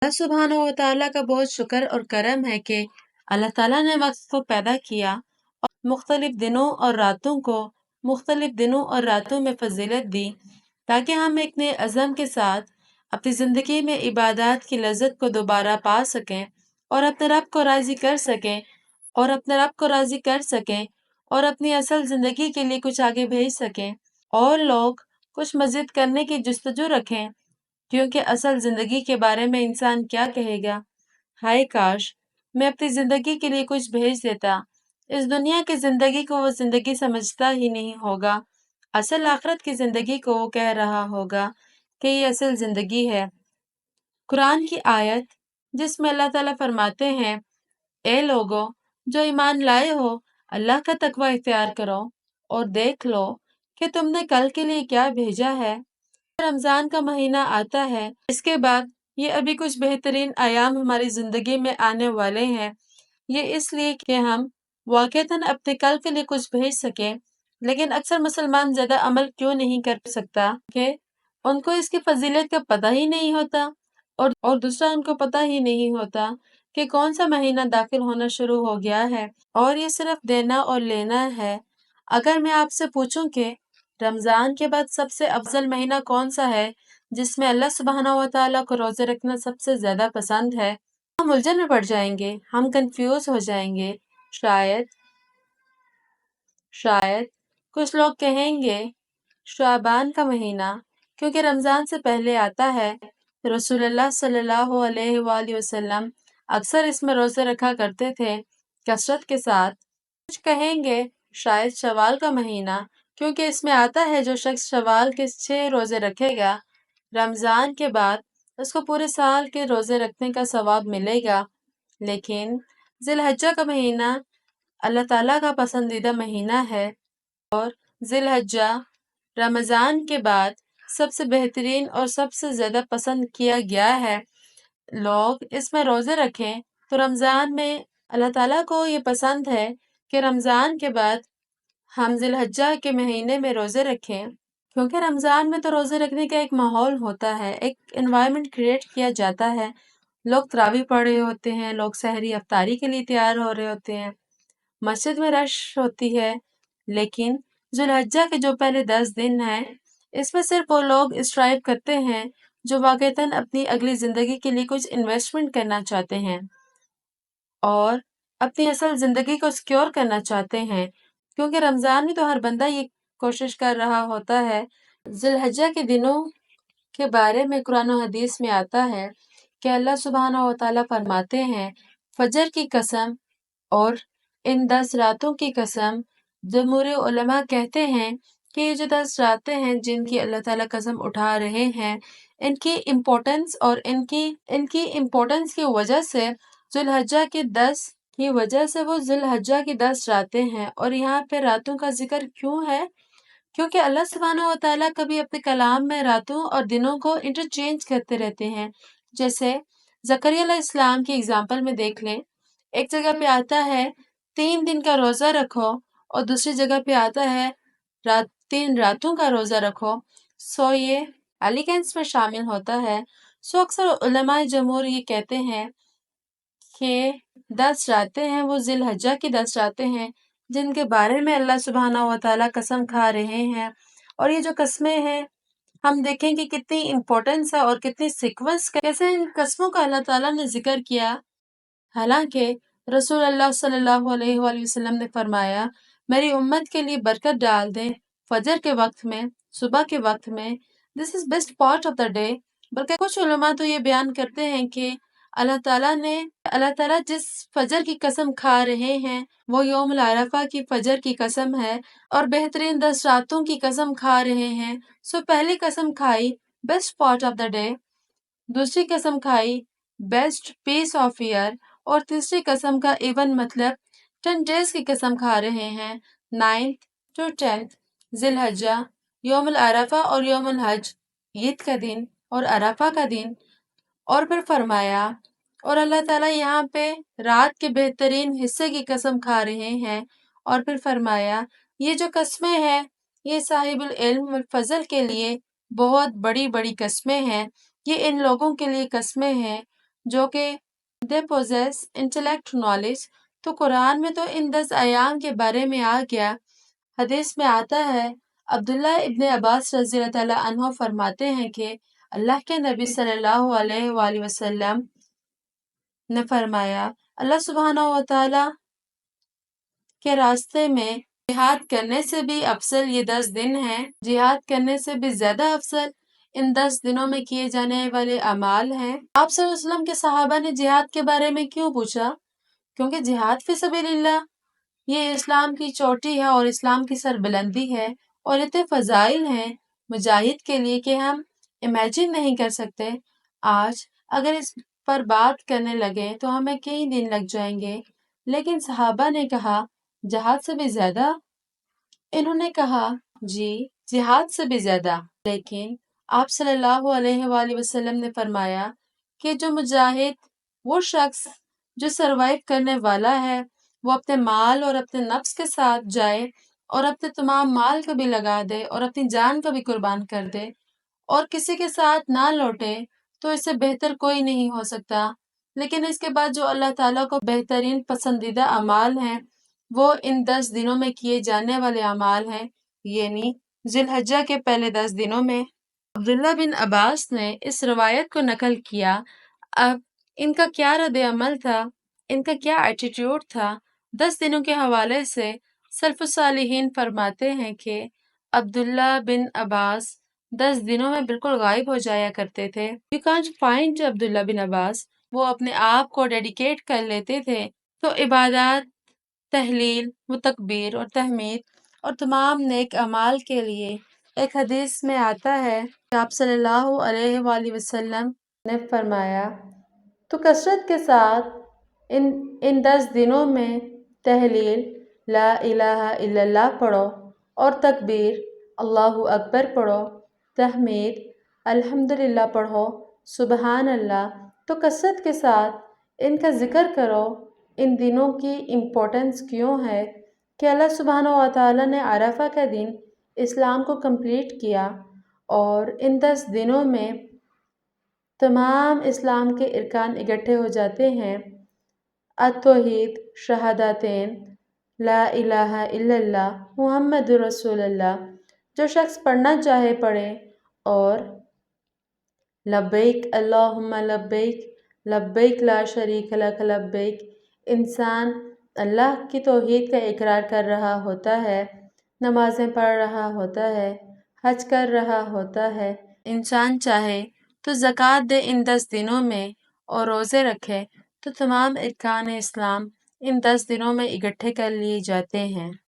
अल्लाह सुब्हानहू व तआला का बहुत शुक्र और करम है कि अल्लाह ताला ने वक्त को पैदा किया और मुख्तलिफ दिनों और रातों में फजीलत दी ताकि हम एक नए अज़म के साथ अपनी ज़िंदगी में इबादत की लज़्ज़त को दोबारा पा सकें और अपने रब को राज़ी कर सकें और अपनी असल ज़िंदगी के लिए कुछ आगे भेज सकें और लोग कुछ मज़ीद करने की जुस्तजू रखें क्योंकि असल ज़िंदगी के बारे में इंसान क्या कहेगा। हाय काश मैं अपनी ज़िंदगी के लिए कुछ भेज देता। इस दुनिया की ज़िंदगी को वो ज़िंदगी समझता ही नहीं होगा। असल आखिरत की ज़िंदगी को वो कह रहा होगा कि ये असल ज़िंदगी है। कुरान की आयत जिसमें अल्लाह ताला फरमाते हैं, ए लोगो जो ईमान लाए हो, अल्लाह का तकवा इख्तियार करो और देख लो कि तुमने कल के लिए क्या भेजा है। रमज़ान का महीना आता है, इसके बाद ये अभी कुछ बेहतरीन अयाम हमारी ज़िंदगी में आने वाले हैं। ये इसलिए कि हम वाक़ईतन अपने कल के लिए कुछ भेज सकें, लेकिन अक्सर मुसलमान ज़्यादा अमल क्यों नहीं कर सकता कि उनको इसकी फ़जीलत का पता ही नहीं होता और दूसरा उनको पता ही नहीं होता कि कौन सा महीना दाखिल होना शुरू हो गया है और ये सिर्फ देना और लेना है। अगर मैं आपसे पूछूं कि रमज़ान के बाद सबसे अफजल महीना कौन सा है जिसमें अल्लाह सुब्हानहू व तआला को रोज़े रखना सबसे ज़्यादा पसंद है, हम उलझन में पड़ जाएंगे, हम कंफ्यूज हो जाएंगे। शायद शायद कुछ लोग कहेंगे शाबान का महीना क्योंकि रमज़ान से पहले आता है। रसूलुल्लाह सल्लल्लाहु अलैहि वसल्लम अक्सर इसमें रोज़े रखा करते थे कसरत के साथ। कुछ कहेंगे शायद शवाल का महीना क्योंकि इसमें आता है जो शख्स शवाल के 6 रोज़े रखेगा, रमज़ान के बाद उसको पूरे साल के रोज़े रखने का सवाब मिलेगा। लेकिन ज़िलहज्जा का महीना अल्लाह ताला का पसंदीदा महीना है और ज़िलहज्जा रमज़ान के बाद सबसे बेहतरीन और सबसे ज़्यादा पसंद किया गया है। लोग इसमें रोज़े रखें तो रमज़ान में अल्लाह ताला को ये पसंद है कि रमज़ान के बाद हम ज़िलहज्जा के महीने में रोज़े रखें क्योंकि रमज़ान में तो रोज़े रखने का एक माहौल होता है, एक एनवायरनमेंट क्रिएट किया जाता है। लोग तरावी पढ़ रहे होते हैं, लोग सहरी अफ्तारी के लिए तैयार हो रहे होते हैं, मस्जिद में रश होती है। लेकिन ज़ुल्हज्जा के जो पहले 10 दिन हैं, इसमें सिर्फ वो लोग स्ट्राइव करते हैं जो वाक़ईतन अपनी अगली ज़िंदगी के लिए कुछ इन्वेस्टमेंट करना चाहते हैं और अपनी असल ज़िंदगी को सिक्योर करना चाहते हैं क्योंकि रमज़ान में तो हर बंदा ये कोशिश कर रहा होता है। ज़िलहज्जा के दिनों के बारे में कुरान और हदीस में आता है कि अल्लाह सुब्हानहू व तआला फरमाते हैं, फजर की कसम और इन 10 रातों की कसम। जमहूर उलमा कहते हैं कि ये जो 10 रातें हैं जिनकी अल्लाह ताला कसम उठा रहे हैं, इनकी इम्पोर्टेंस और इनकी इम्पोर्टेंस की वजह से ज़ुल्हज्जा की 10 की वजह से वो ज़ुल्हज्जा की 10 रातें हैं। और यहाँ पे रातों का जिक्र क्यों है? क्योंकि अल्लाह सुब्हानहू व तआला कभी अपने कलाम में रातों और दिनों को इंटरचेंज करते रहते हैं। जैसे ज़करिया अलैहिस्सलाम की एग्जाम्पल में देख लें, एक जगह पे आता है 3 दिन का रोज़ा रखो और दूसरी जगह पे आता है 3 रातों का रोज़ा रखो। सो ये एलिगेंस में शामिल होता है। सो अक्सर उलमाए जमहूर ये कहते हैं कि 10 रातें हैं वो ज़िलहज्जा की 10 रातें हैं जिनके बारे में अल्लाह सुब्हानहू व तआला कसम खा रहे हैं। और ये जो कस्में हैं हम देखें कि कितनी इम्पोर्टेंस है और कितनी सीक्वेंस कैसे इन कस्मों का अल्लाह ताला ने जिक्र किया। हालांकि रसूल अल्लाह सल्लल्लाहु अलैहि वसल्लम ने फरमाया, मेरी उम्मत के लिए बरकत डाल दें फजर के वक्त में, सुबह के वक्त में, this is best part of the day. बल्कि कुछ उलमा तो ये बयान करते हैं कि अल्लाह ताला जिस फजर की कसम खा रहे हैं वो यौम अरफा की फजर की कसम है और बेहतरीन 10 रातों की कसम खा रहे हैं। सो पहली कसम खाई best part of the day, दूसरी कसम खाई बेस्ट पीस ऑफ ईयर और तीसरी कसम का इवन मतलब 10 डेज की कसम खा रहे हैं, 9th to 10th ज़िलहज्जा, यौम अरफा और यौम हज, ईद का दिन और अरफा का दिन। और फिर फरमाया और अल्लाह ताला यहाँ पे रात के बेहतरीन हिस्से की कसम खा रहे हैं। और फिर फरमाया ये जो कस्में हैं ये साहिबुल इल्म और फजल के लिए बहुत बड़ी बड़ी कस्में हैं, ये इन लोगों के लिए कस्में हैं جو کہ they possess intellect knowledge. تو قرآن میں تو ان 10 ایام کے بارے میں آ گیا۔ حدیث میں آتا ہے، عبداللہ ابن عباس رضی اللہ تعالیٰ عنہ فرماتے ہیں کہ اللہ کے نبی صلی اللہ علیہ وآلہ وسلم نے فرمایا، اللہ سبحانہ و تعالیٰ کے راستے میں جہاد کرنے سے بھی افضل یہ 10 دن ہیں، جہاد کرنے سے بھی زیادہ افضل ان 10 دنوں میں کیے جانے والے اعمال ہیں۔ آپ صلی اللہ علیہ وسلم کے صحابہ نے جہاد کے بارے میں کیوں پوچھا؟ کیونکہ جہاد فی سبیل اللہ یہ اسلام کی چوٹی ہے اور اسلام کی سربلندی ہے، اور اتنے فضائل ہیں مجاہد کے لیے کہ ہم امیجن نہیں کر سکتے۔ آج اگر اس پر بات کرنے لگے تو ہمیں کئی دن لگ جائیں گے، لیکن صحابہ نے کہا جہاد سے بھی زیادہ؟ انہوں نے کہا جی جہاد سے بھی زیادہ، لیکن آپ صلی اللہ علیہ وآلہ وسلم نے فرمایا کہ جو مجاہد، وہ شخص جو سروائیو کرنے والا ہے، وہ اپنے مال اور اپنے نفس کے ساتھ جائے اور اپنے تمام مال کو بھی لگا دے اور اپنی جان کو بھی قربان کر دے اور کسی کے ساتھ نہ لوٹے، تو اس سے بہتر کوئی نہیں ہو سکتا۔ لیکن اس کے بعد جو اللہ تعالیٰ کو بہترین پسندیدہ اعمال ہیں وہ ان 10 دنوں میں کیے جانے والے اعمال ہیں، یعنی ذی الحجہ کے پہلے 10 دنوں میں۔ عبداللہ بن عباس نے اس روایت کو نقل کیا۔ اب ان کا کیا رد عمل تھا، ان کا کیا ایٹیٹیوڈ تھا 10 دنوں کے حوالے سے؟ سلف الصالحین فرماتے ہیں کہ عبداللہ بن عباس 10 دنوں میں بالکل غائب ہو جایا کرتے تھے۔ You can't find عبداللہ بن عباس، وہ اپنے آپ کو ڈیڈیکیٹ کر لیتے تھے تو عبادات، تحلیل و تکبیر اور تحمید اور تمام نیک اعمال کے لیے۔ ایک حدیث میں آتا ہے کہ آپ صلی اللہ علیہ وآلہ وسلم نے فرمایا تو کثرت کے ساتھ ان 10 دنوں میں تحلیل لا الہ الا اللہ پڑھو اور تکبیر اللہ اکبر پڑھو، تحمید الحمدللہ پڑھو، سبحان اللہ، تو کثرت کے ساتھ ان کا ذکر کرو۔ ان دنوں کی امپورٹنس کیوں ہے کہ اللہ سبحانہ و تعالیٰ نے عرفہ کا دن اسلام کو کمپلیٹ کیا، اور ان 10 دنوں میں تمام اسلام کے ارکان اکٹھے ہو جاتے ہیں۔ التوحید، شہادتین، لا الہ الا اللہ محمد رسول اللہ۔ جو شخص پڑھنا چاہے پڑھے، اور لبیک اللہم لبیک لبیک لا شریک لک لبیک، انسان اللہ کی توحید کا اقرار کر رہا ہوتا ہے، نمازیں پڑھ رہا ہوتا ہے، حج کر رہا ہوتا ہے، انسان چاہے تو زکوٰۃ دے ان 10 دنوں میں اور روزے رکھے، تو تمام ارکان اسلام ان 10 دنوں میں اکٹھے کر لیے جاتے ہیں۔